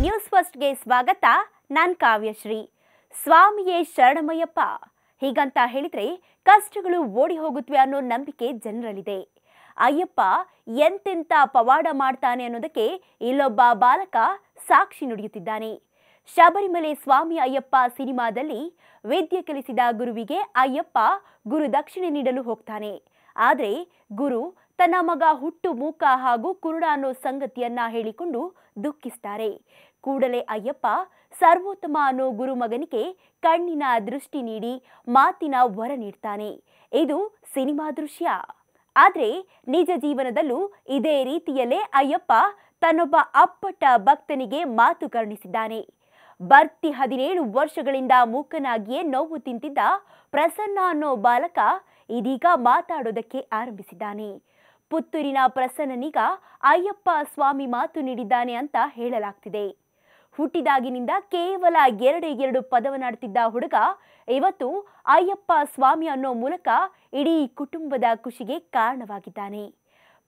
News ಫಸ್ಟ್ಗೆ ಸ್ವಾಗತ. ನಾನು ಕಾವ್ಯಶ್ರೀ. ಸ್ವಾಮಿಯೇ ಶರಣಮಯ್ಯಪ್ಪ ಹೀಗಂತ ಹೇಳಿದ್ರೆ ಕಷ್ಟಗಳು ಓಡಿ ಹೋಗುತ್ತವೆ ಅನ್ನೋ ನಂಬಿಕೆ ಜನರಲ್ಲಿದೆ. ಅಯ್ಯಪ್ಪ ಎಂತೆಂಥ ಪವಾಡ ಮಾಡ್ತಾನೆ ಅನ್ನೋದಕ್ಕೆ ಇಲ್ಲೊಬ್ಬ ಬಾಲಕ ಸಾಕ್ಷಿ ನುಡಿಯುತ್ತಿದ್ದಾನೆ. ಶಬರಿಮಲೆ ಸ್ವಾಮಿ ಅಯ್ಯಪ್ಪ ಸಿನಿಮಾದಲ್ಲಿ ವಿದ್ಯೆ ಕಲಿಸಿದ ಗುರುವಿಗೆ ಅಯ್ಯಪ್ಪ ಗುರು ದಕ್ಷಿಣೆ ನೀಡಲು ಹೋಗ್ತಾನೆ. ಆದರೆ ಗುರು ತನ್ನ ಮಗ ಹುಟ್ಟು ಮೂಕ ಹಾಗೂ ಕುರುಡ ಅನ್ನೋ ಸಂಗತಿಯನ್ನ ಹೇಳಿಕೊಂಡು ದುಃಖಿಸ್ತಾರೆ. ಕೂಡಲೇ ಅಯ್ಯಪ್ಪ ಸರ್ವೋತ್ತಮ ಅನ್ನೋ ಗುರು ಮಗನಿಗೆ ಕಣ್ಣಿನ ದೃಷ್ಟಿ ನೀಡಿ ಮಾತಿನ ವರ ನೀಡ್ತಾನೆ. ಇದು ಸಿನಿಮಾ ದೃಶ್ಯ. ಆದರೆ ನಿಜ ಜೀವನದಲ್ಲೂ ಇದೇ ರೀತಿಯಲ್ಲೇ ಅಯ್ಯಪ್ಪ ತನ್ನೊಬ್ಬ ಅಪ್ಪಟ ಭಕ್ತನಿಗೆ ಮಾತು ಕರುಣಿಸಿದ್ದಾನೆ. ಬರ್ತಿ 17 ವರ್ಷಗಳಿಂದ ಮೂಕನಾಗಿಯೇ ನೋವು ತಿಂತಿದ್ದ ಪ್ರಸನ್ನ ಅನ್ನೋ ಬಾಲಕ ಇದೀಗ ಮಾತಾಡೋದಕ್ಕೆ ಆರಂಭಿಸಿದ್ದಾನೆ. ಪುತ್ತೂರಿನ ಪ್ರಸನ್ನನೀಗ ಅಯ್ಯಪ್ಪ ಸ್ವಾಮಿ ಮಾತು ನೀಡಿದ್ದಾನೆ ಅಂತ ಹೇಳಲಾಗ್ತಿದೆ. ಹುಟ್ಟಿದಾಗಿನಿಂದ ಕೇವಲ 2 ಪದವನ್ನಾಡ್ತಿದ್ದ ಹುಡುಗ ಇವತ್ತು ಅಯ್ಯಪ್ಪ ಸ್ವಾಮಿ ಅನ್ನೋ ಮೂಲಕ ಇಡೀ ಕುಟುಂಬದ ಖುಷಿಗೆ ಕಾರಣವಾಗಿದ್ದಾನೆ.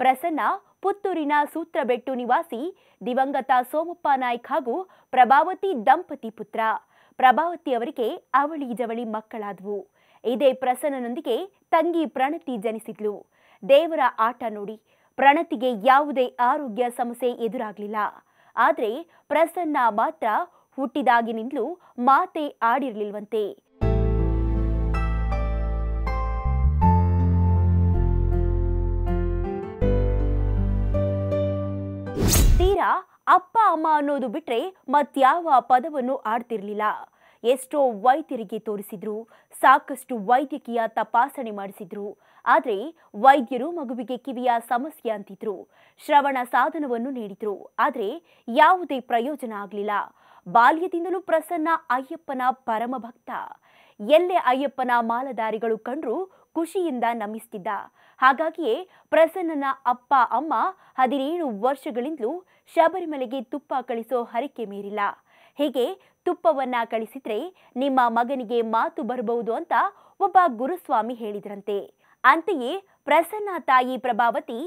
ಪ್ರಸನ್ನ ಪುತ್ತೂರಿನ ಸೂತ್ರಬೆಟ್ಟು ನಿವಾಸಿ ದಿವಂಗತ ಸೋಮಪ್ಪ ನಾಯ್ಕ್ ಹಾಗೂ ಪ್ರಭಾವತಿ ದಂಪತಿ ಪುತ್ರ. ಪ್ರಭಾವತಿ ಅವರಿಗೆ ಅವಳಿ ಜವಳಿ ಮಕ್ಕಳಾದವು. ಇದೇ ಪ್ರಸನ್ನನೊಂದಿಗೆ ತಂಗಿ ಪ್ರಣತಿ ಜನಿಸಿದ್ಲು. ದೇವರ ಆಟ ನೋಡಿ ಪ್ರಣತಿಗೆ ಯಾವುದೇ ಆರೋಗ್ಯ ಸಮಸ್ಯೆ ಎದುರಾಗಲಿಲ್ಲ. ಆದರೆ ಪ್ರಸನ್ನ ಮಾತ್ರ ಹುಟ್ಟಿದಾಗಿನಿಂದಲೂ ಮಾತೇ ಆಡಿರಲಿಲ್ವಂತೆ. ತೀರಾ ಅಪ್ಪ ಅಮ್ಮ ಅನ್ನೋದು ಬಿಟ್ರೆ ಮತ್ಯಾವ ಪದವನ್ನು ಆಡ್ತಿರ್ಲಿಲ್ಲ. ಎಷ್ಟೋ ವೈದ್ಯರಿಗೆ ತೋರಿಸಿದ್ರು, ಸಾಕಷ್ಟು ವೈದ್ಯಕೀಯ ತಪಾಸಣೆ ಮಾಡಿಸಿದ್ರು. ಆದರೆ ವೈದ್ಯರು ಮಗುವಿಗೆ ಕಿವಿಯ ಸಮಸ್ಯೆ ಅಂತಿದ್ರು. ಶ್ರವಣ ಸಾಧನವನ್ನು ನೀಡಿದ್ರು. ಆದರೆ ಯಾವುದೇ ಪ್ರಯೋಜನ ಆಗಲಿಲ್ಲ. ಬಾಲ್ಯದಿಂದಲೂ ಪ್ರಸನ್ನ ಅಯ್ಯಪ್ಪನ ಪರಮ ಭಕ್ತ. ಎಲ್ಲೇ ಅಯ್ಯಪ್ಪನ ಮಾಲಧಾರಿಗಳು ಕಂಡ್ರೂ ಖುಷಿಯಿಂದ ನಮಿಸ್ತಿದ್ದ. ಹಾಗಾಗಿಯೇ ಪ್ರಸನ್ನನ ಅಪ್ಪ ಅಮ್ಮ 17 ವರ್ಷಗಳಿಂದಲೂ ಶಬರಿಮಲೆಗೆ ತುಪ್ಪ ಕಳಿಸೋ ಹರಕೆ ಮೀರಿಲ್ಲ. ಹೀಗೆ ತುಪ್ಪವನ್ನ ಕಳಿಸಿದ್ರೆ ನಿಮ್ಮ ಮಗನಿಗೆ ಮಾತು ಬರಬಹುದು ಅಂತ ಒಬ್ಬ ಗುರುಸ್ವಾಮಿ ಹೇಳಿದ್ರಂತೆ. ಅಂತೆಯೇ ಪ್ರಸನ್ನ ತಾಯಿ ಪ್ರಭಾವತಿ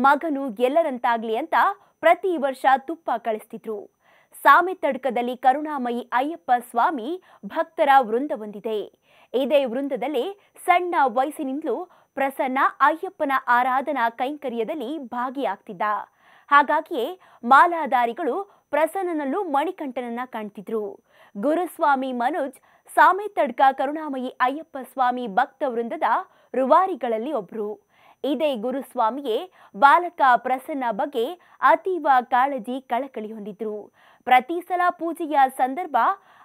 ಮಗನು ಎಲ್ಲರಂತಾಗ್ಲಿ ಅಂತ ಪ್ರತಿ ವರ್ಷ ತುಪ್ಪ ಕಳಿಸ್ತಿದ್ರು. ಸಾಮೆತಡ್ಕದಲ್ಲಿ ಕರುಣಾಮಯಿ ಅಯ್ಯಪ್ಪ ಸ್ವಾಮಿ ಭಕ್ತರ ವೃಂದ ಹೊಂದಿದೆ. ಇದೇ ವೃಂದದಲ್ಲಿ ಸಣ್ಣ ವಯಸ್ಸಿನಿಂದಲೂ ಪ್ರಸನ್ನ ಅಯ್ಯಪ್ಪನ ಆರಾಧನಾ ಕೈಂಕರ್ಯದಲ್ಲಿ ಭಾಗಿಯಾಗ್ತಿದ್ದ. ಹಾಗಾಗಿಯೇ ಮಾಲಾಧಾರಿಗಳು ಪ್ರಸನ್ನನಲ್ಲೂ ಮಣಿಕಂಠನನ್ನ ಕಾಣ್ತಿದ್ರು. ಗುರುಸ್ವಾಮಿ ಮನೋಜ್ ಸಾಮೆತಡ್ಕ ಕರುಣಾಮಯಿ ಅಯ್ಯಪ್ಪ ಸ್ವಾಮಿ ಭಕ್ತ ವೃಂದದ ರೂವಾರಿಗಳಲ್ಲಿ ಒಬ್ರು. ಇದೇ ಗುರುಸ್ವಾಮಿಯೇ ಬಾಲಕ ಪ್ರಸನ್ನ ಬಗ್ಗೆ ಅತೀವ ಕಾಳಜಿ ಕಳಕಳಿ ಹೊಂದಿದ್ರು. ಪ್ರತಿ ಸಲ ಪೂಜೆಯ ಸಂದರ್ಭ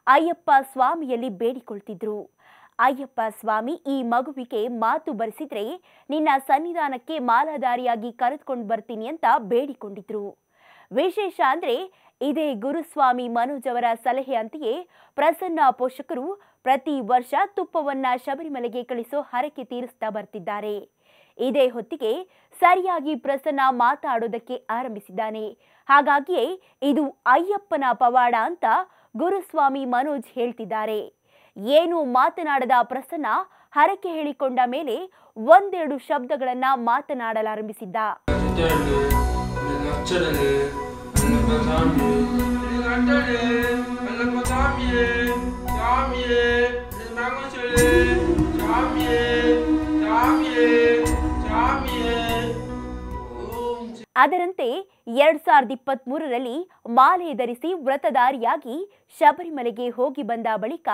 ಅಯ್ಯಪ್ಪ ಸ್ವಾಮಿಯಲ್ಲಿ ಬೇಡಿಕೊಳ್ತಿದ್ರು. ಅಯ್ಯಪ್ಪ ಸ್ವಾಮಿ ಈ ಮಗುವಿಗೆ ಮಾತು ಬರೆಸಿದ್ರೆ ನಿನ್ನ ಸನ್ನಿಧಾನಕ್ಕೆ ಮಾಲಾಧಾರಿಯಾಗಿ ಕರೆದುಕೊಂಡು ಬರ್ತೀನಿ ಅಂತ ಬೇಡಿಕೊಂಡಿದ್ರು. ವಿಶೇಷ ಅಂದ್ರೆ ಇದೇ ಗುರುಸ್ವಾಮಿ ಮನೋಜ್ ಅವರ ಸಲಹೆ ಅಂತೆಯೇ ಪ್ರಸನ್ನ ಪೋಷಕರು ಪ್ರತಿ ವರ್ಷ ತುಪ್ಪವನ್ನ ಶಬರಿಮಲೆಗೆ ಕಳಿಸೋ ಹರಕೆ ತೀರಿಸ್ತಾ ಬರ್ತಿದ್ದಾರೆ. ಇದೇ ಹೊತ್ತಿಗೆ ಸರಿಯಾಗಿ ಪ್ರಸನ್ನ ಮಾತಾಡೋದಕ್ಕೆ ಆರಂಭಿಸಿದ್ದಾನೆ. ಹಾಗಾಗಿಯೇ ಇದು ಅಯ್ಯಪ್ಪನ ಪವಾಡ ಅಂತ ಗುರುಸ್ವಾಮಿ ಮನೋಜ್ ಹೇಳ್ತಿದ್ದಾರೆ. ಏನು ಮಾತನಾಡದ ಪ್ರಸನ್ನ ಹರಕೆ ಹೇಳಿಕೊಂಡ ಮೇಲೆ 1-2 ಶಬ್ದಗಳನ್ನ ಮಾತನಾಡಲಾರಂಭಿಸಿದ್ದ. ಅದರಂತೆ 2023ರಲ್ಲಿ ಮಾಲೆ ಧರಿಸಿ ವ್ರತಧಾರಿಯಾಗಿ ಶಬರಿಮಲೆಗೆ ಹೋಗಿ ಬಂದ ಬಳಿಕ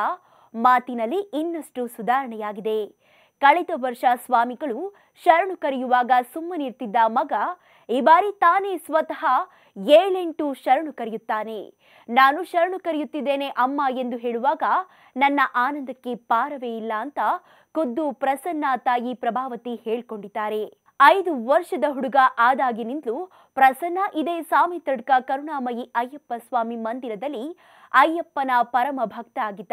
ಮಾತಿನಲ್ಲಿ ಇನ್ನಷ್ಟು ಸುಧಾರಣೆಯಾಗಿದೆ. ಕಳೆದ ವರ್ಷ ಸ್ವಾಮಿಗಳು ಶರಣು ಕರೆಯುವಾಗ ಸುಮ್ಮನಿರ್ತಿದ್ದ ಮಗ ಈ ಬಾರಿ ತಾನೇ ಸ್ವತಃ 7-8 ಶರಣು ಕರೆಯುತ್ತಾನೆ. ನಾನು ಶರಣು ಕರೆಯುತ್ತಿದ್ದೇನೆ ಅಮ್ಮ ಎಂದು ಹೇಳುವಾಗ ನನ್ನ ಆನಂದಕ್ಕೆ ಪಾರವೇ ಇಲ್ಲ ಅಂತ ಖುದ್ದು ಪ್ರಸನ್ನ ತಾಯಿ ಪ್ರಭಾವತಿ ಹೇಳ್ಕೊಂಡಿದ್ದಾರೆ. 5 ವರ್ಷದ ಹುಡುಗ ಆದಾಗಿನಿಂದಲೂ ಪ್ರಸನ್ನ ಇದೇ ಸಾಮೆತಡ್ಕ ಕರುಣಾಮಯಿ ಅಯ್ಯಪ್ಪ ಸ್ವಾಮಿ ಮಂದಿರದಲ್ಲಿ ಅಯ್ಯಪ್ಪನ ಪರಮ ಭಕ್ತ ಆಗಿದ್ದ.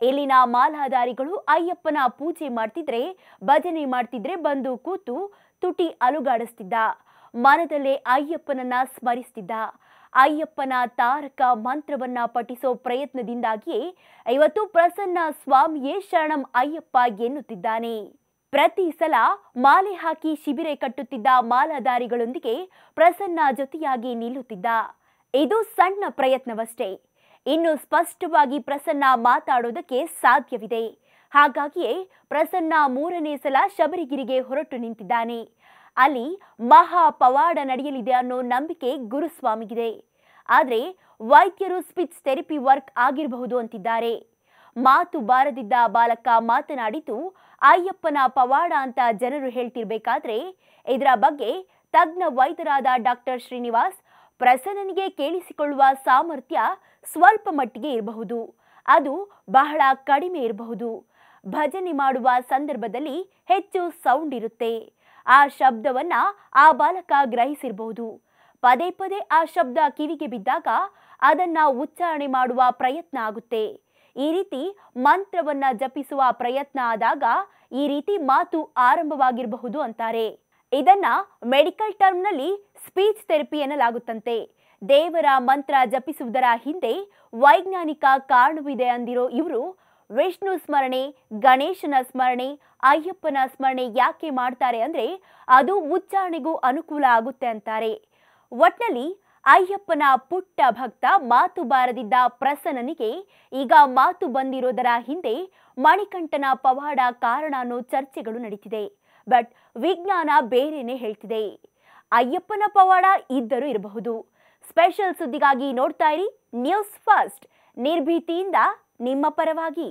ಇಲ್ಲಿನ ಮಾಲಾಧಾರಿಗಳು ಅಯ್ಯಪ್ಪನ ಪೂಜೆ ಮಾಡ್ತಿದ್ರೆ, ಭಜನೆ ಮಾಡ್ತಿದ್ರೆ ಬಂದು ಕೂತು ತುಟಿ ಅಲುಗಾಡಿಸ್ತಿದ್ದ. ಮನದಲ್ಲೇ ಅಯ್ಯಪ್ಪನನ್ನ ಸ್ಮರಿಸ್ತಿದ್ದ. ಅಯ್ಯಪ್ಪನ ತಾರಕ ಮಂತ್ರವನ್ನ ಪಠಿಸೋ ಪ್ರಯತ್ನದಿಂದಾಗಿಯೇ ಇವತ್ತು ಪ್ರಸನ್ನ ಸ್ವಾಮಿಯೇ ಶರಣಂ ಅಯ್ಯಪ್ಪ ಎನ್ನುತ್ತಿದ್ದಾನೆ. ಪ್ರತಿ ಸಲ ಮಾಲೆ ಹಾಕಿ ಶಿಬಿರೆ ಕಟ್ಟುತ್ತಿದ್ದ ಮಾಲಾಧಾರಿಗಳೊಂದಿಗೆ ಪ್ರಸನ್ನ ಜೊತೆಯಾಗಿ ನಿಲ್ಲುತ್ತಿದ್ದ. ಇದು ಸಣ್ಣ ಪ್ರಯತ್ನವಷ್ಟೇ. ಇನ್ನು ಸ್ಪಷ್ಟವಾಗಿ ಪ್ರಸನ್ನ ಮಾತಾಡೋದಕ್ಕೆ ಸಾಧ್ಯವಿದೆ. ಹಾಗಾಗಿಯೇ ಪ್ರಸನ್ನ 3ನೇ ಸಲ ಶಬರಿಗಿರಿಗೆ ಹೊರಟು ನಿಂತಿದ್ದಾನೆ. ಅಲ್ಲಿ ಮಹಾ ಪವಾಡ ನಡೆಯಲಿದೆ ಅನ್ನೋ ನಂಬಿಕೆ ಗುರುಸ್ವಾಮಿಗಿದೆ. ಆದರೆ ವೈದ್ಯರು ಸ್ಪೀಚ್ ಥೆರಪಿ ವರ್ಕ್ ಆಗಿರಬಹುದು ಅಂತಿದ್ದಾರೆ. ಮಾತು ಬಾರದಿದ್ದ ಬಾಲಕ ಮಾತನಾಡಿದ್ದು ಅಯ್ಯಪ್ಪನ ಪವಾಡ ಅಂತ ಜನರು ಹೇಳ್ತಿರ್ಬೇಕಾದ್ರೆ ಇದರ ಬಗ್ಗೆ ತಜ್ಞ ವೈದ್ಯರಾದ ಡಾಕ್ಟರ್ ಶ್ರೀನಿವಾಸ್, ಪ್ರಸನ್ನನಿಗೆ ಕೇಳಿಸಿಕೊಳ್ಳುವ ಸಾಮರ್ಥ್ಯ ಸ್ವಲ್ಪ ಮಟ್ಟಿಗೆ ಇರಬಹುದು, ಅದು ಬಹಳ ಕಡಿಮೆ ಇರಬಹುದು. ಭಜನೆ ಮಾಡುವ ಸಂದರ್ಭದಲ್ಲಿ ಹೆಚ್ಚು ಸೌಂಡ್ ಇರುತ್ತೆ. ಆ ಶಬ್ದವನ್ನ ಆ ಬಾಲಕ ಗ್ರಹಿಸಿರಬಹುದು. ಪದೇ ಪದೇ ಆ ಶಬ್ದ ಕಿವಿಗೆ ಬಿದ್ದಾಗ ಅದನ್ನ ಉಚ್ಚಾರಣೆ ಮಾಡುವ ಪ್ರಯತ್ನ ಆಗುತ್ತೆ. ಈ ರೀತಿ ಮಂತ್ರವನ್ನ ಜಪಿಸುವ ಪ್ರಯತ್ನ ಆದಾಗ ಈ ರೀತಿ ಮಾತು ಆರಂಭವಾಗಿರಬಹುದು ಅಂತಾರೆ. ಇದನ್ನ ಮೆಡಿಕಲ್ ಟರ್ಮ್ನಲ್ಲಿ ಸ್ಪೀಚ್ ಥೆರಪಿ ಎನ್ನಲಾಗುತ್ತಂತೆ. ದೇವರ ಮಂತ್ರ ಜಪಿಸುವುದರ ಹಿಂದೆ ವೈಜ್ಞಾನಿಕ ಕಾರಣವಿದೆ ಅಂದಿರೋ ಇವರು ವಿಷ್ಣು ಸ್ಮರಣೆ, ಗಣೇಶನ ಸ್ಮರಣೆ, ಅಯ್ಯಪ್ಪನ ಸ್ಮರಣೆ ಯಾಕೆ ಮಾಡ್ತಾರೆ ಅಂದ್ರೆ ಅದು ಉಚ್ಚಾರಣೆಗೂ ಅನುಕೂಲ ಆಗುತ್ತೆ ಅಂತಾರೆ. ಒಟ್ನಲ್ಲಿ ಅಯ್ಯಪ್ಪನ ಪುಟ್ಟ ಭಕ್ತ ಮಾತು ಬಾರದಿದ್ದ ಪ್ರಸನ್ನನಿಗೆ ಈಗ ಮಾತು ಬಂದಿರೋದರ ಹಿಂದೆ ಮಣಿಕಂಠನ ಪವಾಡ ಕಾರಣ ಅನ್ನೋ ಚರ್ಚೆಗಳು ನಡೀತಿದೆ. ಬಟ್ ವಿಜ್ಞಾನ ಬೇರೆನೆ ಹೇಳ್ತಿದೆ. ಅಯ್ಯಪ್ಪನ ಪವಾಡ ಇದ್ದರೂ ಇರಬಹುದು. ಸ್ಪೆಷಲ್ ಸುದ್ದಿಗಾಗಿ ನೋಡ್ತಾ ಇರಿ ನ್ಯೂಸ್ ಫಸ್ಟ್, ನಿರ್ಭೀತಿಯಿಂದ ನಿಮ್ಮ ಪರವಾಗಿ.